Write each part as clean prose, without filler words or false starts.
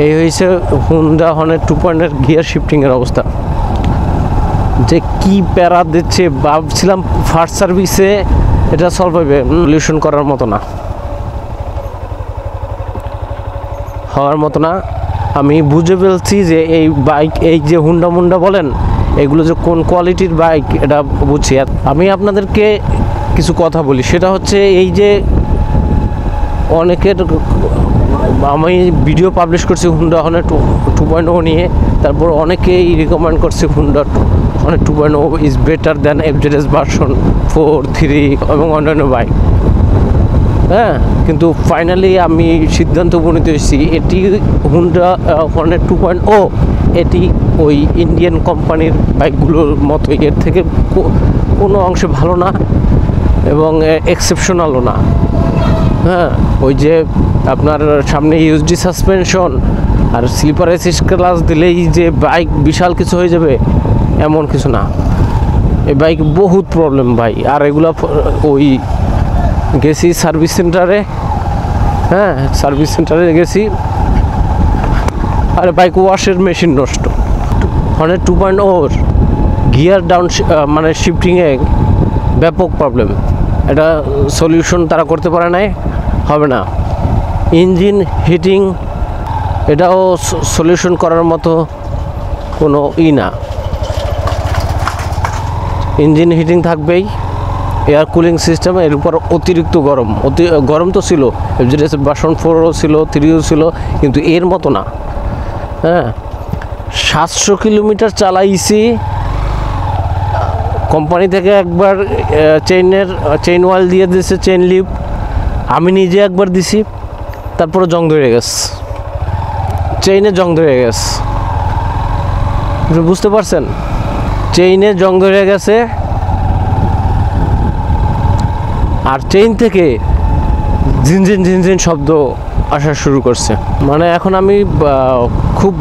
এই হয়েছে Honda Hornet 2.0 gear শিফটিংয়ের অবস্থা। যে কি প্যারা দিচ্ছে, ভাবছিলাম ফার্স্ট সার্ভিসে এটা সলভ হবে, সলিউশন করার মতো না, হওয়ার মতো না। আমি বুঝে ফেলছি যে এই বাইক, এই যে হুন্ডা মুন্ডা বলেন, এগুলো যে কোন কোয়ালিটির বাইক এটা বুঝছি। আমি আপনাদেরকে কিছু কথা বলি, সেটা হচ্ছে এই যে অনেকের, আমি ভিডিও পাবলিশ করছি হুন্ডা হর্নেট 2.0 নিয়ে, তারপর অনেকেই রিকমেন্ড করছে Honda Hornet 2.0 is better than FZS version 4, 3 এবং অন্যান্য বাইক। হ্যাঁ, কিন্তু ফাইনালি আমি সিদ্ধান্ত উপনীত হয়েছি এটি হুন্ডা হর্নেট 2.0 এটি ওই ইন্ডিয়ান কোম্পানির বাইকগুলোর মতো, এর থেকে কোনো অংশে ভালো না এবং এক্সেপশনালও না। হ্যাঁ, ওই যে আপনার সামনে ইউএসডি সাসপেনশন আর স্লিপার অ্যাসিস্ট ক্লাস দিলেই যে বাইক বিশাল কিছু হয়ে যাবে এমন কিছু না। এই বাইক বহুত প্রবলেম ভাই। আর এগুলো ওই গেছি সার্ভিস সেন্টারে, হ্যাঁ সার্ভিস সেন্টারে গেছি, আর বাইক ওয়াশের মেশিন নষ্ট। হর্নেট 2.0 গিয়ার ডাউন মানে শিফটিংয়ে ব্যাপক প্রবলেম, এটা সলিউশন তারা করতে পারে নাই, হবে না। ইঞ্জিন হিটিং এটাও সলিউশন করার মতো কোনো না। ইঞ্জিন হিটিং থাকবেই, এয়ার কুলিং সিস্টেম, এর উপর অতিরিক্ত গরম তো ছিল, এফজেডএস ভার্সন 4ও ছিল, 3ও ছিল, কিন্তু এর মতো না। হ্যাঁ, 700 কিলোমিটার চালাইছি, কোম্পানি থেকে একবার চেইন অয়েল দিয়ে দিয়েছে, চেইন লিপ, আমি নিজে একবার দিছি, তারপরে জং ধরে গেছে, চেইনে জং ধরে গেছে, বুঝতে পারছেন? চেইনে জং ধরে গেছে, আর চেইন থেকে ঝিনঝিন ঝিনঝিন শব্দ আসা শুরু করছে। মানে এখন আমি খুব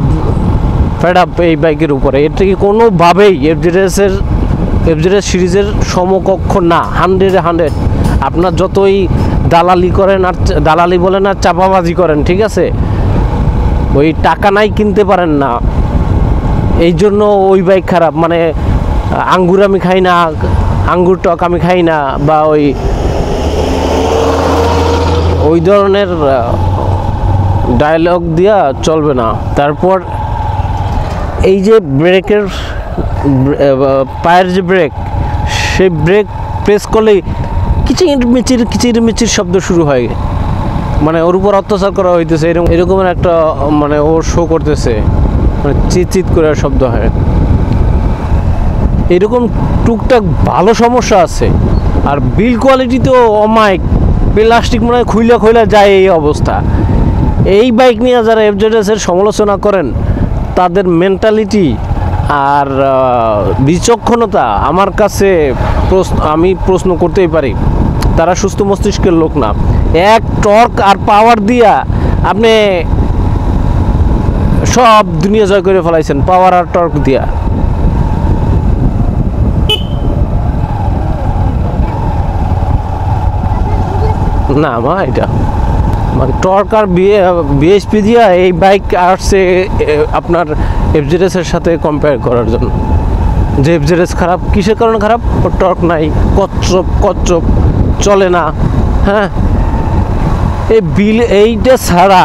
ফেড আপ এই বাইকের উপরে। এটা কি কোনোভাবেই এফজেডএস সিরিজের সমকক্ষ না, 100 আপনার যতই দালালি করেন আর দালালি বলেন আর চাপাবাজি করেন, ঠিক আছে, ওই টাকা নাই কিনতে পারেন না, এই জন্য ওই বাইক খারাপ। মানে আঙ্গুর আমি খাই না, আঙ্গুর টক আমি খাই না, বা ওই ধরনের ডায়লগ দিয়া চলবে না। তারপর এই যে ব্রেকের পায়ের যে ব্রেক, সেই ব্রেক প্রেস করলেই কিচির মিচির শব্দ শুরু হয়, মানে ওর উপর অত্যাচার করা হইতেছে এরকমের একটা, মানে ও শো করতেছে, মানে চিৎ করে শব্দ হয়। এরকম টুকটাক ভালো সমস্যা আছে। আর বিল কোয়ালিটি তো অমাইক, প্লাস্টিক মনে হয় খুইলা যায় এই অবস্থা। এই বাইক নিয়ে যারা এফজেডএসের সমালোচনা করেন, তাদের মেন্টালিটি আর বিচক্ষণতা আমার কাছে আমি প্রশ্ন করতেই পারি, তারা সুস্থ মস্তিষ্কের লোক না। এক টর্ক আর পাওয়ার দিয়া আপনি সব দুনিয়া জয় করে ফেলাইছেন, পাওয়ার আর টর্ক দিয়া। না মা, এটা মানে টর্ক আর বিএসপি দিয়া এই বাইক আসছে আপনার এফজেডএসের সাথে কম্পেয়ার করার জন্য। যে এফজেডএস খারাপ, কিসের কারণে খারাপ? ওর টর্ক নাই, কচ্চপ চলে না। হ্যাঁ, এই এইটা ছাড়া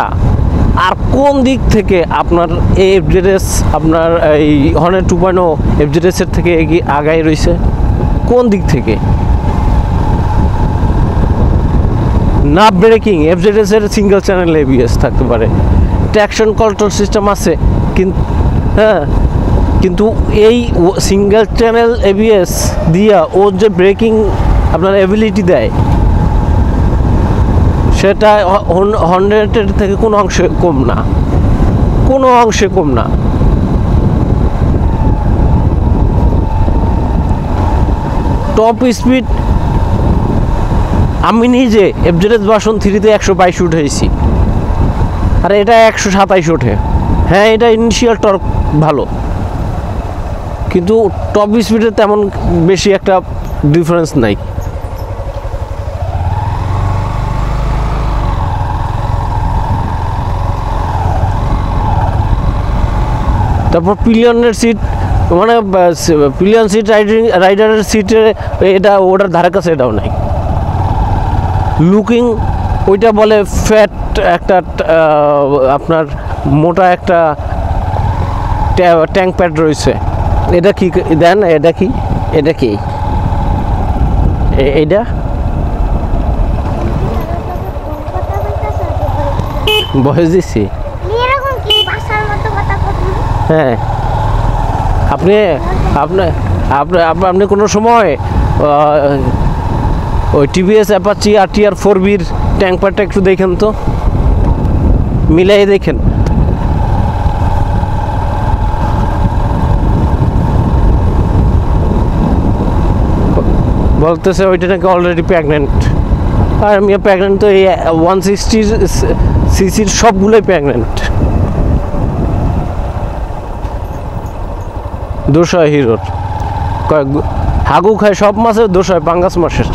আর কোন দিক থেকে আপনার এই এফজেডএস, আপনার এই হর্নেট 2.0 এফজেডএসের থেকে আগায় রয়েছে? কোন দিক থেকে? না ব্রেকিং, এফজেডএসের সিঙ্গেল চ্যানেল এবিএস থাকতে পারে, ট্র্যাকশন কন্ট্রোল সিস্টেম আছে, কিন্তু এই সিঙ্গেল চ্যানেল এবিএস দিয়া ওর যে ব্রেকিং আপনার এবিলিটি দেয়, সেটা হর্নেটের থেকে কোনো অংশে কম না। টপ স্পিড আমি নিজে এফজেডএস ভার্সন 3-তে 122 উঠেছি, আর এটা 127 ওঠে। হ্যাঁ, এটা ইনিশিয়াল টর্ক ভালো, কিন্তু টপ স্পিডে তেমন বেশি একটা ডিফারেন্স নাই। তারপর পিলিয়নের সিট, মানে পিলিয়ন সিট রাইডারের সিটে এটা ওটার ধারে কাছে এটাও নাই। লুকিং ওইটা বলে ফ্যাট একটা আপনার মোটা একটা ট্যাঙ্ক প্যাড রয়েছে। এটা কি দেন? এটা কি এইটা বয়স দিচ্ছি। হ্যাঁ, আপনি কোনো সময় ওই টিভিএস অ্যাপাচি RTR 4B'র ট্যাঙ্ক প্যাডটা একটু দেখেন তো, মিলাই দেখেন। বলতেছে ওইটা নাকি অলরেডি প্রেগনেন্ট। আর আমি প্রেগনেন্ট তো এই 160cc সবগুলোই প্রেগনেন্ট। দোষ হয় হিরোর, হাগু খায় সব মাছের, দোষ হয় পাঙ্গাস মাছের।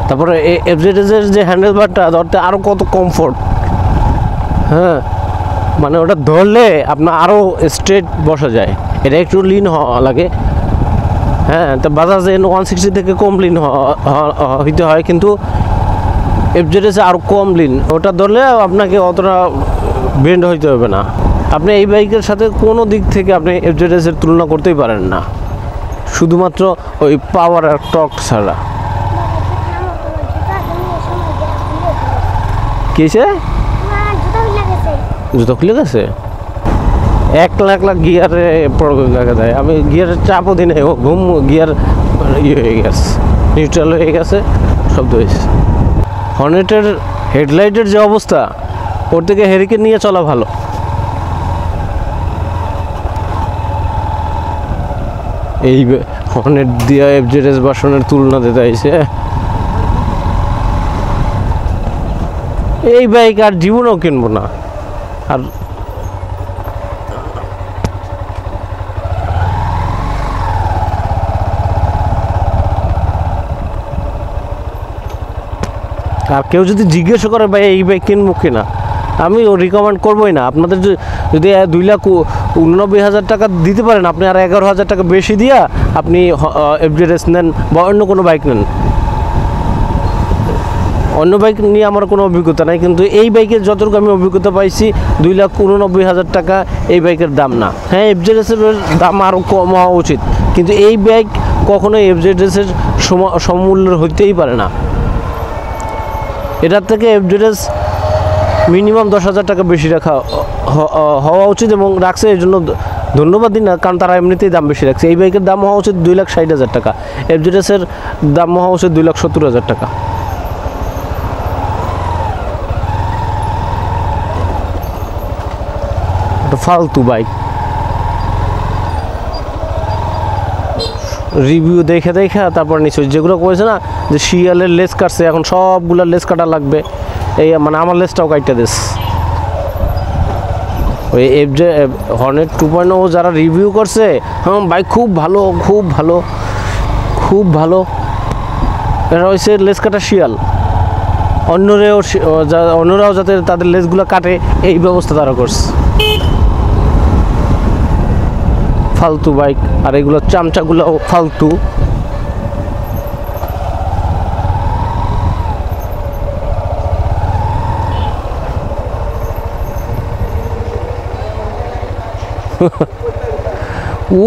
তারপরে এফজেডএসের যে হ্যান্ডেল বারটা ধরতে আরও কত কমফোর্ট। হ্যাঁ, মানে ওটা ধরলে আপনার আরও স্ট্রেট বসা যায়। এটা একটু লিন হওয়া লাগে। হ্যাঁ, তো বাজাজে 160 থেকে কম লিন হইতে হয়, কিন্তু এফজেডএসে আরও কম লিন। ওটা ধরলে আপনাকে অতটা বেন্ড হইতে হবে না। আপনি এই বাইকের সাথে কোনো দিক থেকে আপনি এফজেডএসের তুলনা করতেই পারেন না, শুধুমাত্র ওই পাওয়ার আর টর্ক ছাড়া। কিসে জুতো খুলে গেছে? এক লাখ গিয়ারে প্রবলেম দেখা যায়। আমি গিয়ারের চাপও দিই নাই, ঘুম গিয়ার ইয়ে হয়ে গেছে, নিউট্রাল হয়ে গেছে, শব্দ হয়েছে। হর্নেটের হেডলাইটের যে অবস্থা, ওর থেকে হেরিকেন নিয়ে চলা ভালো। এই হর্নেট দিয়ে এফজেডএস ভার্সনের তুলনা দিতে আইছে। এই বাইক আর জীবনেও কিনবো না। আর কেউ যদি জিজ্ঞেস করে ভাই এই বাইক কিনবো কিনা, আমি ও রিকমেন্ড করবোই না। আপনাদের যদি 2,89,000 টাকা দিতে পারেন, আপনি আর 11,000 টাকা বেশি দিয়া আপনি এফজেডএস নেন বা অন্য কোনো বাইক নেন। অন্য বাইক নিয়ে আমার কোনো অভিজ্ঞতা নাই, কিন্তু এই বাইকের যতটুকু আমি অভিজ্ঞতা পাইছি 2,89,000 টাকা এই বাইকের দাম না। হ্যাঁ, এফজেডএসের দাম আরও কম হওয়া উচিত, কিন্তু এই বাইক কখনোই এফজেডএসের সমমূল্যের হইতেই পারে না। এটার থেকে এফজেডএস মিনিমাম 10,000 টাকা বেশি রাখা হওয়া উচিত, এবং রাখছে এই জন্য ধন্যবাদ দিন না, কারণ তারা এমনিতেই দাম বেশি রাখছে। এই বাইকের দাম হওয়া উচিত 2,60,000 টাকা, এফজেডএসের দাম হওয়া উচিত 2,70,000 টাকা। ফালতু বাইক। রিভিউ দেখে তারপর নিশ্চয় যেগুলো করেছে না, যে শিয়ালের লেস কাটছে, এখন সবগুলোর লেস কাটা লাগবে, এই মানে আমার লেসটাও কাটতে দিস। ওই হর্নেট 2.0 যারা রিভিউ করছে, হ্যাঁ বাইক খুব ভালো, খুব ভালো, খুব ভালো, এটা হচ্ছে লেস কাটা শিয়াল। অন্যরাও যাতে তাদের লেসগুলো কাটে, এই ব্যবস্থা তারা করছে। ফালতু বাইক, আর এগুলো চামচাগুলোও ফালতু।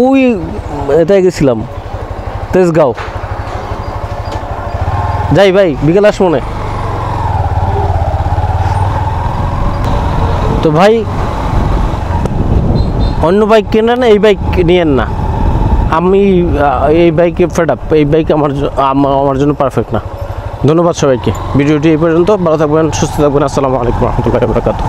ওই এটাই গেছিলাম তেজগাঁও, যাই ভাই বিকেল আসবো না। তো ভাই অন্য বাইক কেনেন, এই বাইক নিয়েন না। আমি এই বাইকে ফেড আপ, এই বাইক আমার জন্য পারফেক্ট না। ধন্যবাদ সবাইকে। ভিডিওটি এই পর্যন্ত। ভালো থাকবেন, সুস্থ থাকবেন। আসসালামু আলাইকুম রহমতুল্লাহি ওয়া বারাকাতুহু।